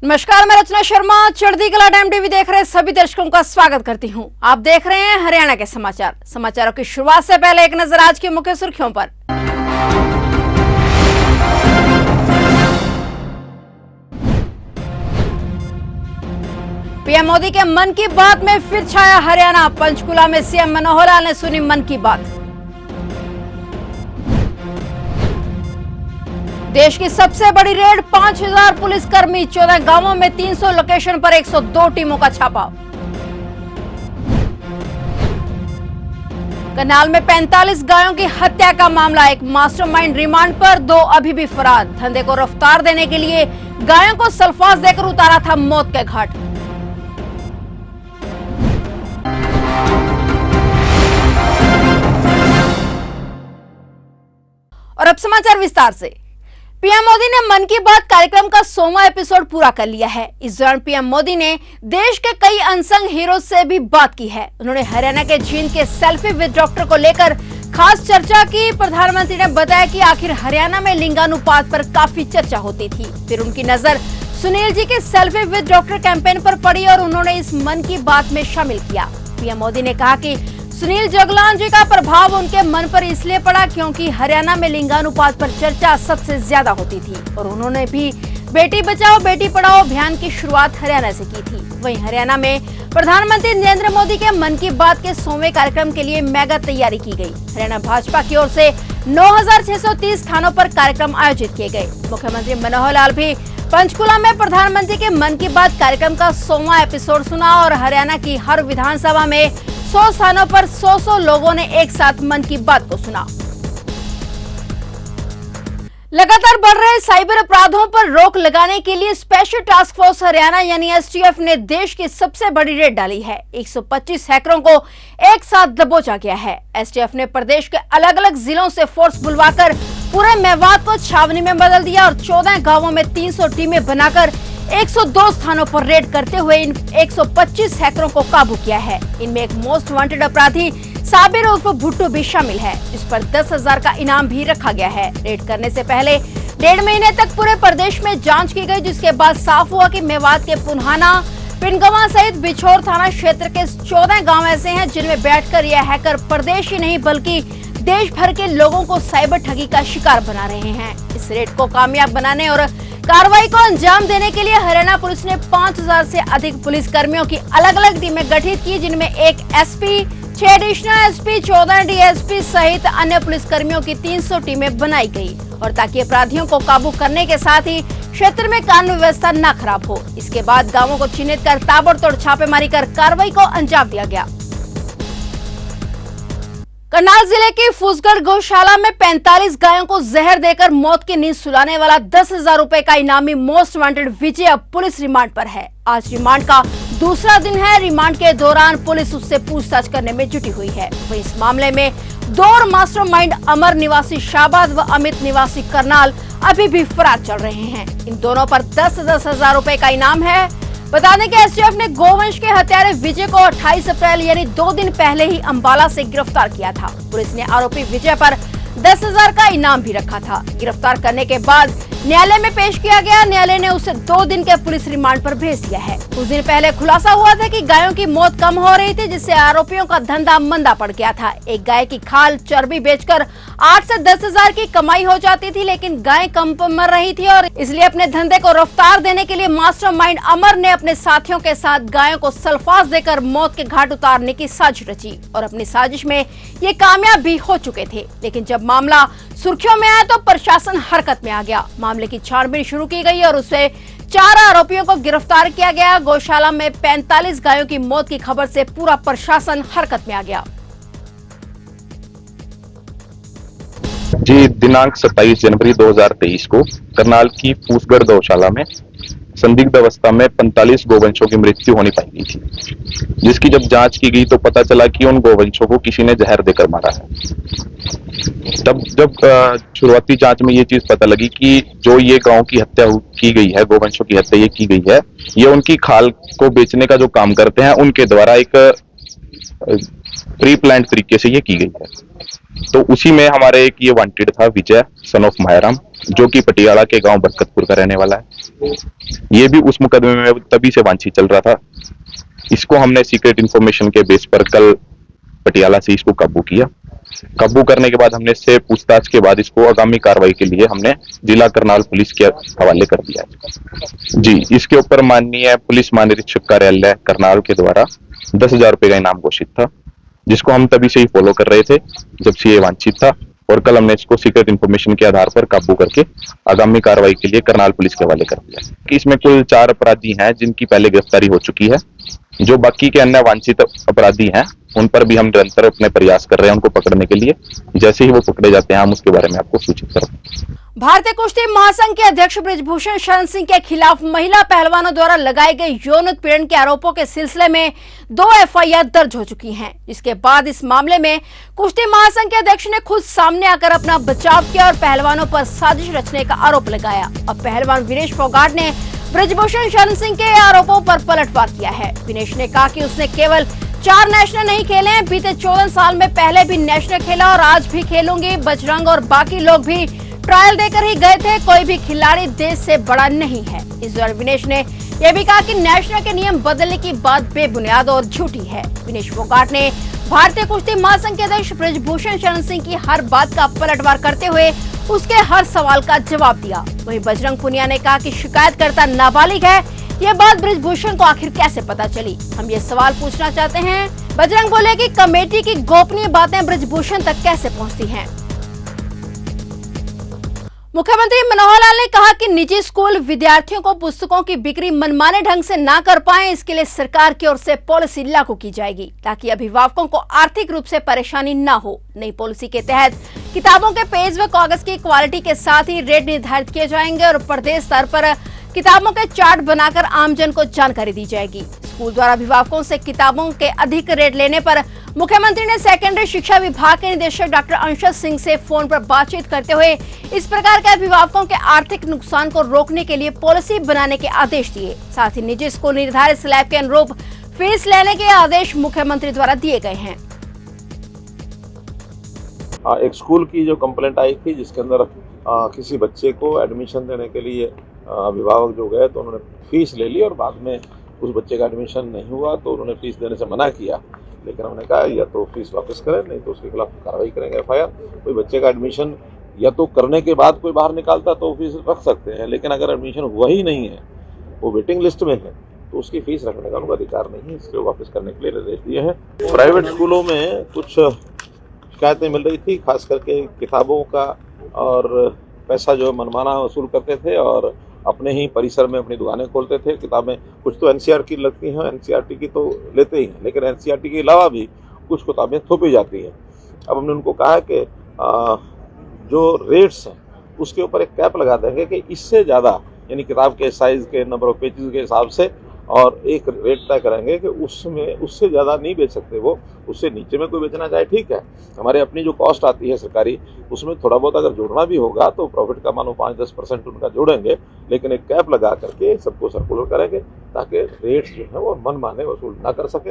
नमस्कार, मैं रचना शर्मा चढ़ती कला टाइम टीवी देख रहे सभी दर्शकों का स्वागत करती हूं। आप देख रहे हैं हरियाणा के समाचार। समाचारों की शुरुआत से पहले एक नजर आज की मुख्य सुर्खियों पर। पीएम मोदी के मन की बात में फिर छाया हरियाणा। पंचकुला में सीएम मनोहर लाल ने सुनी मन की बात। देश की सबसे बड़ी रेड, 5000 पुलिसकर्मी, 14 गांवों में 300 लोकेशन पर 102 टीमों का छापा। करनाल में 45 गायों की हत्या का मामला, एक मास्टरमाइंड रिमांड पर, 2 अभी भी फरार। धंधे को रफ्तार देने के लिए गायों को सल्फास देकर उतारा था मौत के घाट। और अब समाचार विस्तार से। पीएम मोदी ने मन की बात कार्यक्रम का 100वां एपिसोड पूरा कर लिया है। इस दौरान पीएम मोदी ने देश के कई अनसंग हीरो से भी बात की है। उन्होंने हरियाणा के जींद के सेल्फी विद डॉक्टर को लेकर खास चर्चा की। प्रधानमंत्री ने बताया कि आखिर हरियाणा में लिंगानुपात पर काफी चर्चा होती थी। फिर उनकी नजर सुनील जी के सेल्फी विद डॉक्टर कैंपेन पर पड़ी और उन्होंने इस मन की बात में शामिल किया। पीएम मोदी ने कहा कि सुनील जगलान जी का प्रभाव उनके मन पर इसलिए पड़ा क्योंकि हरियाणा में लिंगानुपात पर चर्चा सबसे ज्यादा होती थी और उन्होंने भी बेटी बचाओ बेटी पढ़ाओ अभियान की शुरुआत हरियाणा से की थी। वहीं हरियाणा में प्रधानमंत्री नरेंद्र मोदी के मन की बात के 100वें कार्यक्रम के लिए मेगा तैयारी की गई। हरियाणा भाजपा की ओर से 9630 स्थानों पर कार्यक्रम आयोजित किए गए। मुख्यमंत्री मनोहर लाल भी पंचकुला में प्रधानमंत्री के मन की बात कार्यक्रम का 100वां एपिसोड सुना और हरियाणा की हर विधानसभा में 100 स्थानों पर 100 लोगों ने एक साथ मन की बात को सुना। लगातार बढ़ रहे साइबर अपराधों पर रोक लगाने के लिए स्पेशल टास्क फोर्स हरियाणा यानी एसटीएफ ने देश की सबसे बड़ी रेड डाली है। 125 हैकरों को एक साथ दबोचा गया है। एसटीएफ ने प्रदेश के अलग अलग जिलों से फोर्स बुलवाकर पूरे मेवात को छावनी में बदल दिया और 14 गांवों में 300 टीमें बनाकर 102 स्थानों पर रेड करते हुए इन 125 हैकरों को काबू किया है। इनमें एक मोस्ट वांटेड अपराधी साबिर उर्फ भुट्टू भी शामिल है। इस पर 10,000 का इनाम भी रखा गया है। रेड करने से पहले 1.5 महीने तक पूरे प्रदेश में जांच की गई, जिसके बाद साफ हुआ कि मेवात के पुन्हाना, पिंडगवां सहित बिछोर थाना क्षेत्र के 14 गाँव ऐसे हैं जिनमें बैठकर यह हैकर प्रदेश ही नहीं बल्कि देश भर के लोगों को साइबर ठगी का शिकार बना रहे हैं। इस रेड को कामयाब बनाने और कार्रवाई को अंजाम देने के लिए हरियाणा पुलिस ने 5000 से अधिक पुलिस कर्मियों की अलग अलग टीमें गठित की, जिनमें 1 एसपी, 6 एडिशनल एसपी, 14 डीएसपी सहित अन्य पुलिस कर्मियों की 300 टीमें बनाई गई और ताकि अपराधियों को काबू करने के साथ ही क्षेत्र में कानून व्यवस्था न खराब हो। इसके बाद गाँवों को चिन्हित कर ताबड़तोड़ छापेमारी कर कार्रवाई को अंजाम दिया गया। करनाल जिले की फूसगढ़ गौशाला में 45 गायों को जहर देकर मौत की नींद सुलाने वाला 10,000 रुपए का इनामी मोस्ट वांटेड विजय अब पुलिस रिमांड पर है। आज रिमांड का दूसरा दिन है। रिमांड के दौरान पुलिस उससे पूछताछ करने में जुटी हुई है। वहीं इस मामले में 2 और मास्टरमाइंड अमर निवासी शाहबाद व अमित निवासी करनाल अभी भी फरार चल रहे हैं। इन दोनों पर 10-10 हजार रुपए का इनाम है। बता दें कि एसटीएफ ने गोवंश के हत्यारे विजय को 28 अप्रैल यानी 2 दिन पहले ही अंबाला से गिरफ्तार किया था। पुलिस ने आरोपी विजय पर 10,000 का इनाम भी रखा था। गिरफ्तार करने के बाद न्यायालय में पेश किया गया। न्यायालय ने उसे 2 दिन के पुलिस रिमांड पर भेज दिया है। कुछ दिन पहले खुलासा हुआ था कि गायों की मौत कम हो रही थी, जिससे आरोपियों का धंधा मंदा पड़ गया था। एक गाय की खाल चर्बी बेचकर 8 से 10,000 की कमाई हो जाती थी, लेकिन गाय कम मर रही थी और इसलिए अपने धंधे को रफ्तार देने के लिए मास्टरमाइंड अमर ने अपने साथियों के साथ गायों को सल्फास देकर मौत के घाट उतारने की साजिश रची और अपनी साजिश में ये कामयाब भी हो चुके थे। लेकिन जब मामला सुर्खियों में आया तो प्रशासन हरकत में आ गया। मामले की छानबीन शुरू की गई और उससे 4 आरोपियों को गिरफ्तार किया गया। गौशाला में 45 गायों की मौत की खबर से पूरा प्रशासन हरकत में आ गया। जी, दिनांक 27 जनवरी 2023 को करनाल की फूसगढ़ गौशाला में संदिग्ध अवस्था में 45 गोवंशों की मृत्यु होनी पाई गई थी, जिसकी जब जांच की गई तो पता चला कि उन गोवंशों को किसी ने जहर देकर मारा है। तब जब शुरुआती जांच में ये चीज पता लगी कि जो ये गांव की हत्या की गई है, गोवंशों की हत्या ये की गई है, ये उनकी खाल को बेचने का जो काम करते हैं उनके द्वारा एक प्री प्लान्ड तरीके से ये की गई है। तो उसी में हमारे एक ये वांटेड था विजय सन ऑफ मायाराम, जो कि पटियाला के गांव बरकतपुर का रहने वाला है। ये भी उस मुकदमे में तभी से वांछित चल रहा था। इसको हमने सीक्रेट इंफॉर्मेशन के बेस पर कल पटियाला से इसको काबू किया। काबू करने के बाद हमने इससे पूछताछ के बाद इसको आगामी कार्रवाई के लिए हमने जिला करनाल पुलिस के हवाले कर दिया है। जी, इसके ऊपर माननीय पुलिस महानिरीक्षक कार्यालय करनाल के द्वारा 10,000 रुपए का इनाम घोषित था, जिसको हम तभी से ही फॉलो कर रहे थे जब से ये वांछित था। और कल हमने इसको सीक्रेट इंफॉर्मेशन के आधार पर काबू करके आगामी कार्रवाई के लिए करनाल पुलिस के हवाले कर दिया कि इसमें कुल 4 अपराधी हैं जिनकी पहले गिरफ्तारी हो चुकी है। जो बाकी के अन्य वांछित अपराधी हैं उन पर भी हम निरंतर अपने प्रयास कर रहे हैं उनको पकड़ने के लिए। जैसे ही वो पकड़े जाते हैं हम उसके बारे में आपको सूचित करेंगे। भारतीय कुश्ती महासंघ के अध्यक्ष बृजभूषण शरण सिंह के खिलाफ महिला पहलवानों द्वारा लगाए गए यौन उत्पीड़न के आरोपों के सिलसिले में 2 एफआईआर दर्ज हो चुकी हैं। इसके बाद इस मामले में कुश्ती महासंघ के अध्यक्ष ने खुद सामने आकर अपना बचाव किया और पहलवानों पर साजिश रचने का आरोप लगाया। अब पहलवान विनेश फोगाट ने बृजभूषण शरण सिंह के आरोपों पर पलटवार किया है। विनेश ने कहा कि उसने केवल 4 नेशनल नहीं खेले हैं, बीते 14 साल में पहले भी नेशनल खेला और आज भी खेलूंगी। बजरंग और बाकी लोग भी ट्रायल देकर ही गए थे, कोई भी खिलाड़ी देश से बड़ा नहीं है। इस दौरान विनेश ने यह भी कहा कि नेशनल के नियम बदलने की बात बेबुनियाद और झूठी है। विनेश फोगाट ने भारतीय कुश्ती महासंघ के अध्यक्ष बृजभूषण शरण सिंह की हर बात का पलटवार करते हुए उसके हर सवाल का जवाब दिया। वहीं बजरंग पुनिया ने कहा कि शिकायतकर्ता नाबालिग है, ये बात बृजभूषण को आखिर कैसे पता चली, हम ये सवाल पूछना चाहते हैं। बजरंग बोले कि कमेटी की गोपनीय बातें बृजभूषण तक कैसे पहुंचती हैं। मुख्यमंत्री मनोहर लाल ने कहा कि निजी स्कूल विद्यार्थियों को पुस्तकों की बिक्री मनमाने ढंग से ना कर पाए, इसके लिए सरकार की ओर से पॉलिसी लागू की जाएगी ताकि अभिभावकों को आर्थिक रूप से परेशानी ना हो। नई पॉलिसी के तहत किताबों के पेज व कागज की क्वालिटी के साथ ही रेट निर्धारित किए जाएंगे और प्रदेश स्तर पर किताबों के चार्ट बनाकर आमजन को जानकारी दी जाएगी। स्कूल द्वारा अभिभावकों से किताबों के अधिक रेट लेने पर मुख्यमंत्री ने सेकेंडरी शिक्षा विभाग के निदेशक डॉक्टर अंशज सिंह से फोन पर बातचीत करते हुए इस प्रकार के अभिभावकों के आर्थिक नुकसान को रोकने के लिए पॉलिसी बनाने के आदेश दिए। साथ ही निजी स्कूल निर्धारित स्लैब के अनुरूप फीस लेने के आदेश मुख्यमंत्री द्वारा दिए गए हैं। एक स्कूल की जो कंप्लेंट आई थी जिसके अंदर किसी बच्चे को एडमिशन देने के लिए अभिभावक जो गए तो उन्होंने फीस ले ली और बाद में उस बच्चे का एडमिशन नहीं हुआ तो उन्होंने फीस देने से मना किया। लेकिन हमने कहा या तो फीस वापस करें, नहीं तो उसके खिलाफ कार्रवाई करेंगे एफआईआर। कोई बच्चे का एडमिशन या तो करने के बाद कोई बाहर निकालता तो फीस रख सकते हैं, लेकिन अगर एडमिशन हुआ ही नहीं है, वो वेटिंग लिस्ट में है, तो उसकी फीस रखने का उनका अधिकार नहीं है, इसलिए वापस करने के लिए निर्देश दिए हैं। प्राइवेट स्कूलों में कुछ शिकायतें मिल रही थी, खास करके किताबों का, और पैसा जो मनमाना वसूल करते थे और अपने ही परिसर में अपनी दुकानें खोलते थे। किताबें कुछ तो एनसीईआरटी की लगती हैं, एनसीईआरटी की तो लेते ही हैं, लेकिन एनसीईआरटी के अलावा भी कुछ किताबें थोपी जाती हैं। अब हमने उनको कहा कि जो रेट्स हैं उसके ऊपर एक कैप लगा देंगे कि इससे ज़्यादा, यानी किताब के साइज़ के, नंबर ऑफ पेजेस के हिसाब से, और एक रेट तय करेंगे कि उसमें उससे ज़्यादा नहीं बेच सकते वो। उससे नीचे में कोई बेचना चाहे ठीक है, हमारे अपनी जो कॉस्ट आती है सरकारी, उसमें थोड़ा बहुत अगर जोड़ना भी होगा तो प्रॉफिट का मानो 5-10% उनका जोड़ेंगे, लेकिन एक कैप लगा करके सबको सर्कुलर करेंगे ताकि रेट्स जो है वो मनमाने वसूल ना कर सके।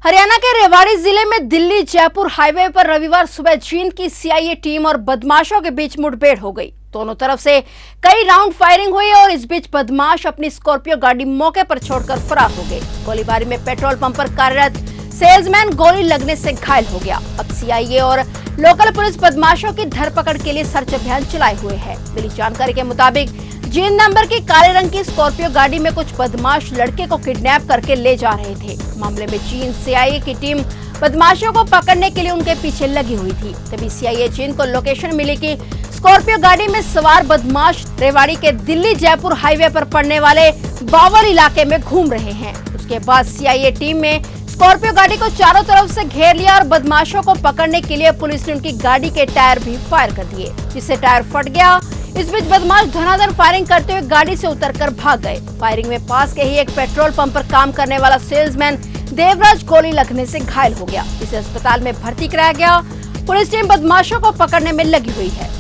हरियाणा के रेवाड़ी जिले में दिल्ली जयपुर हाईवे पर रविवार सुबह जींद की सीआईए टीम और बदमाशों के बीच मुठभेड़ हो गई। दोनों तरफ से कई राउंड फायरिंग हुई और इस बीच बदमाश अपनी स्कॉर्पियो गाड़ी मौके पर छोड़कर फरार हो गए। गोलीबारी में पेट्रोल पंप पर कार्यरत सेल्समैन गोली लगने से घायल हो गया। अब सीआईए और लोकल पुलिस बदमाशों की धरपकड़ के लिए सर्च अभियान चलाए हुए है। मिली जानकारी के मुताबिक जींद नंबर की काले रंग की स्कॉर्पियो गाड़ी में कुछ बदमाश लड़के को किडनैप करके ले जा रहे थे। मामले में जींद सीआईए की टीम बदमाशों को पकड़ने के लिए उनके पीछे लगी हुई थी। तभी सीआईए जींद को लोकेशन मिली कि स्कॉर्पियो गाड़ी में सवार बदमाश रेवाड़ी के दिल्ली जयपुर हाईवे पर पड़ने वाले बावल इलाके में घूम रहे हैं। उसके बाद सीआईए टीम में स्कॉर्पियो गाड़ी को चारों तरफ से घेर लिया और बदमाशों को पकड़ने के लिए पुलिस ने उनकी गाड़ी के टायर भी फायर कर दिए, जिससे टायर फट गया। इस बीच बदमाश धनाधन फायरिंग करते हुए गाड़ी से उतरकर भाग गए। फायरिंग में पास के ही एक पेट्रोल पंप पर काम करने वाला सेल्समैन देवराज गोली लगने से घायल हो गया, जिसे अस्पताल में भर्ती कराया गया। पुलिस टीम बदमाशों को पकड़ने में लगी हुई है।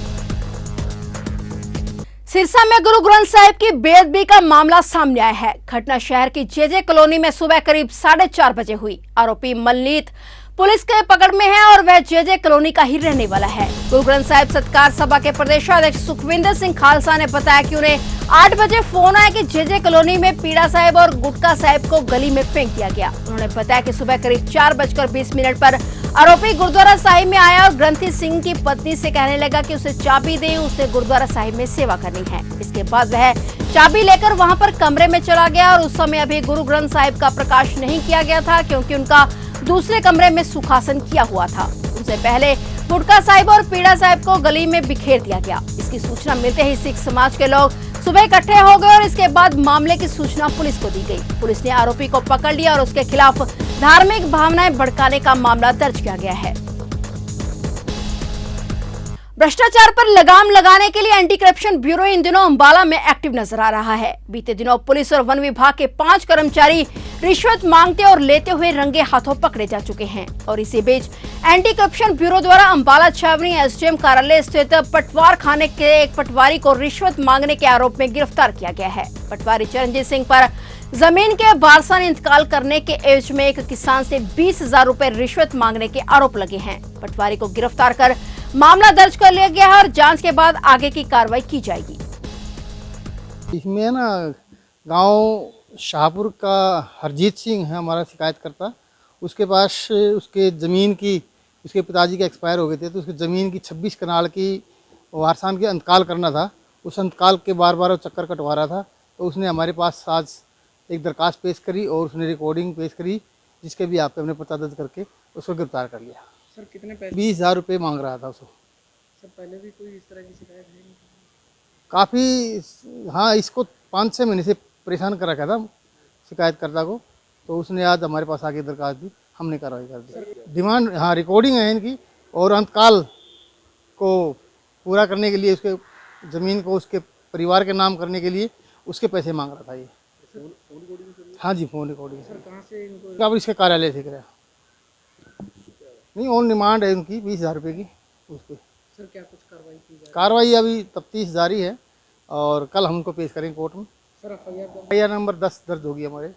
सिरसा में गुरु ग्रंथ साहिब की बेअदबी का मामला सामने आया है। घटना शहर की जेजे कॉलोनी में सुबह करीब 4:30 बजे हुई। आरोपी मलनीत पुलिस के पकड़ में है और वह जे कॉलोनी का ही रहने वाला है। गुरु ग्रंथ साहिब सत्कार सभा के प्रदेशाध्यक्ष सुखविंदर सिंह खालसा ने बताया कि उन्हें 8 बजे फोन आया कि जे कॉलोनी में पीड़ा साहिब और गुटका साहिब को गली में फेंक दिया गया। उन्होंने बताया कि सुबह करीब 4:20 पर आरोपी गुरुद्वारा साहिब में आया और ग्रंथी सिंह की पत्नी से कहने लगा कि उसे चाबी दे, उसे गुरुद्वारा साहिब में सेवा करनी है। इसके बाद वह चाबी लेकर वहां पर कमरे में चला गया और उस समय अभी गुरु ग्रंथ साहिब का प्रकाश नहीं किया गया था, क्योंकि उनका दूसरे कमरे में सुखासन किया हुआ था। उनसे पहले गुटका साहिब और पीड़ा साहिब को गली में बिखेर दिया गया। इसकी सूचना मिलते ही सिख समाज के लोग सुबह इकट्ठे हो गए और इसके बाद मामले की सूचना पुलिस को दी गई। पुलिस ने आरोपी को पकड़ लिया और उसके खिलाफ धार्मिक भावनाएं भड़काने का मामला दर्ज किया गया है। भ्रष्टाचार पर लगाम लगाने के लिए एंटी करप्शन ब्यूरो इन दिनों अंबाला में एक्टिव नजर आ रहा है। बीते दिनों पुलिस और वन विभाग के 5 कर्मचारी रिश्वत मांगते और लेते हुए रंगे हाथों पकड़े जा चुके हैं। और इसी बीच एंटी करप्शन ब्यूरो द्वारा अंबाला छावनी एसडीएम कार्यालय स्थित पटवार खाने के एक पटवारी को रिश्वत मांगने के आरोप में गिरफ्तार किया गया है। पटवारी चरणजीत सिंह पर जमीन के वारसा ने इंतकाल करने के एवज में एक किसान से 20,000 रुपए रिश्वत मांगने के आरोप लगे हैं। पटवारी को गिरफ्तार कर मामला दर्ज कर लिया गया है और जांच के बाद आगे की कार्रवाई की जाएगी। इसमें ना गांव शाहपुर का हरजीत सिंह है हमारा शिकायतकर्ता। उसके पास उसके ज़मीन की, उसके पिताजी के एक्सपायर हो गए थे, तो उसकी ज़मीन की 26 कनाल की वारसान के इंतकाल करना था। उस इंतकाल के बार बार चक्कर कटवा रहा था, तो उसने हमारे पास आज एक दरखास्त पेश करी और उसने रिकॉर्डिंग पेश करी, जिसके भी आपने पता दर्ज करके उसको गिरफ्तार कर लिया। सर कितने पैसे? 20,000 रुपये मांग रहा था उसको। सर पहले भी कोई इस तरह की शिकायत है? काफ़ी, हाँ, इसको 5-6 महीने से परेशान कर रखा था शिकायतकर्ता को, तो उसने आज हमारे पास आके दरखास्त दी, हमने कार्रवाई कर दी। डिमांड, हाँ, रिकॉर्डिंग है इनकी, और अंतकाल को पूरा करने के लिए उसके ज़मीन को उसके परिवार के नाम करने के लिए उसके पैसे मांग रहा था ये। हाँ जी, फोन रिकॉर्डिंग। सर कहाँ से इनको? अब इसके कार्यालय से कराया नहीं, ऑन डिमांड है उनकी 20,000 रुपये की उस पर। सर क्या कुछ कार्रवाई की जाए? कार्रवाई अभी तफ्तीश जारी है और कल हम उनको पेश करेंगे कोर्ट में। सर एफआईआर नंबर 10 दर्ज होगी हमारे।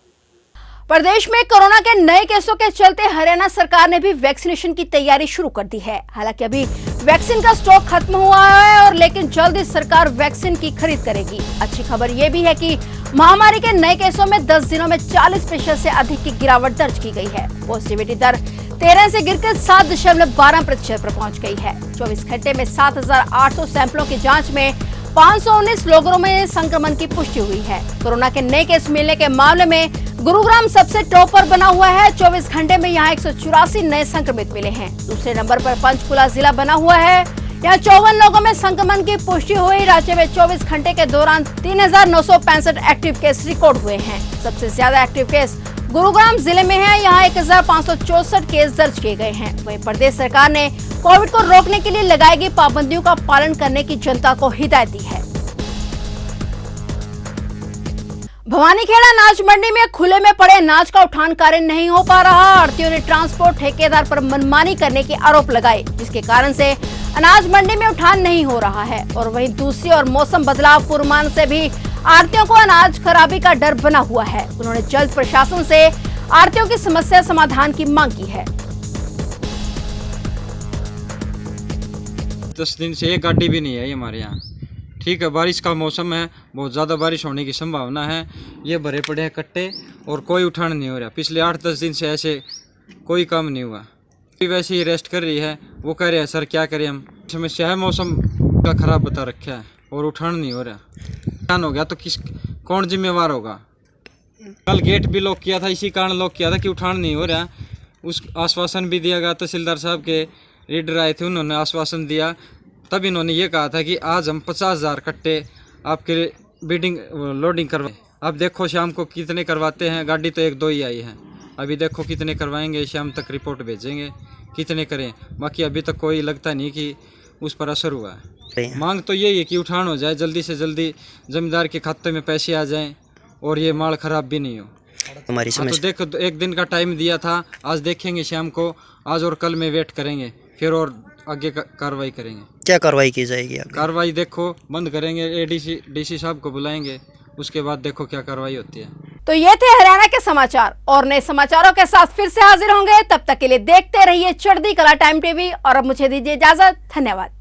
प्रदेश में कोरोना के नए केसों के चलते हरियाणा सरकार ने भी वैक्सीनेशन की तैयारी शुरू कर दी है। हालांकि अभी वैक्सीन का स्टॉक खत्म हुआ है और लेकिन जल्द ही सरकार वैक्सीन की खरीद करेगी। अच्छी खबर यह भी है कि महामारी के नए केसों में 10 दिनों में 40% से अधिक की गिरावट दर्ज की गई है। पॉजिटिविटी दर 13 से गिरकर 7.12% पर पहुंच गई है। 24 घंटे में 7,800 सैंपलों की जांच में 519 लोगों में संक्रमण की पुष्टि हुई है। कोरोना के नए केस मिलने के मामले में गुरुग्राम सबसे टॉप पर बना हुआ है। 24 घंटे में यहां 184 नए संक्रमित मिले हैं। दूसरे नंबर पर पंचकुला जिला बना हुआ है। यहां 54 लोगों में संक्रमण की पुष्टि हुई। राज्य में 24 घंटे के दौरान 3,965 एक्टिव केस रिकॉर्ड हुए हैं। सबसे ज्यादा एक्टिव केस गुरुग्राम जिले में है। यहाँ 1,564 केस दर्ज किए गए हैं। वहीं प्रदेश सरकार ने कोविड को रोकने के लिए लगाई गई पाबंदियों का पालन करने की जनता को हिदायत दी है। भवानीखेड़ा अनाज मंडी में खुले में पड़े अनाज का उठान कार्य नहीं हो पा रहा। आढ़तियों ने ट्रांसपोर्ट ठेकेदार पर मनमानी करने के आरोप लगाए, जिसके कारण से अनाज मंडी में उठान नहीं हो रहा है। और वहीं दूसरी ओर मौसम बदलाव पूर्वानुमान से भी आढ़तियों को अनाज खराबी का डर बना हुआ है। उन्होंने जल्द प्रशासन से आढ़तियों की समस्या समाधान की मांग की है। 10 दिन से एक गाड़ी भी नहीं है हमारे यहाँ। ठीक है, बारिश का मौसम है, बहुत ज़्यादा बारिश होने की संभावना है। ये भरे पड़े हैं कट्टे और कोई उठान नहीं हो रहा। पिछले 8-10 दिन से ऐसे कोई काम नहीं हुआ। वैसे ही रेस्ट कर रही है। वो कह रहे हैं सर क्या करें हम, समस्या है, मौसम का खराब बता रखा है और उठान नहीं हो रहा। उठान हो गया तो कौन जिम्मेवार होगा? कल गेट भी लॉक किया था, इसी कारण लॉक किया था कि उठान नहीं हो रहा। उस आश्वासन भी दिया गया। तहसीलदार साहब के रीडर आए थे, उन्होंने आश्वासन दिया। तब इन्होंने ये कहा था कि आज हम 50,000 कट्टे आपके बिडिंग लोडिंग करवाएं। अब देखो शाम को कितने करवाते हैं। गाड़ी तो 1-2 ही आई है। अभी देखो कितने करवाएंगे, शाम तक रिपोर्ट भेजेंगे कितने करें। बाकी अभी तक कोई लगता नहीं कि उस पर असर हुआ है। मांग तो यही है कि उठान हो जाए, जल्दी से जल्दी जमींदार के खाते में पैसे आ जाएं और ये माल खराब भी नहीं हो। हमारी तो देखो 1 दिन का टाइम दिया था, आज देखेंगे शाम को। आज और कल में वेट करेंगे, फिर और आगे कार्रवाई करेंगे। क्या कार्रवाई की जाएगी? कार्रवाई देखो बंद करेंगे, एडीसी डीसी साहब को बुलाएंगे, उसके बाद देखो क्या कार्रवाई होती है। तो ये थे हरियाणा के समाचार और नए समाचारों के साथ फिर से हाजिर होंगे। तब तक के लिए देखते रहिए चढ़ती कला टाइम टीवी और अब मुझे दीजिए इजाजत। धन्यवाद।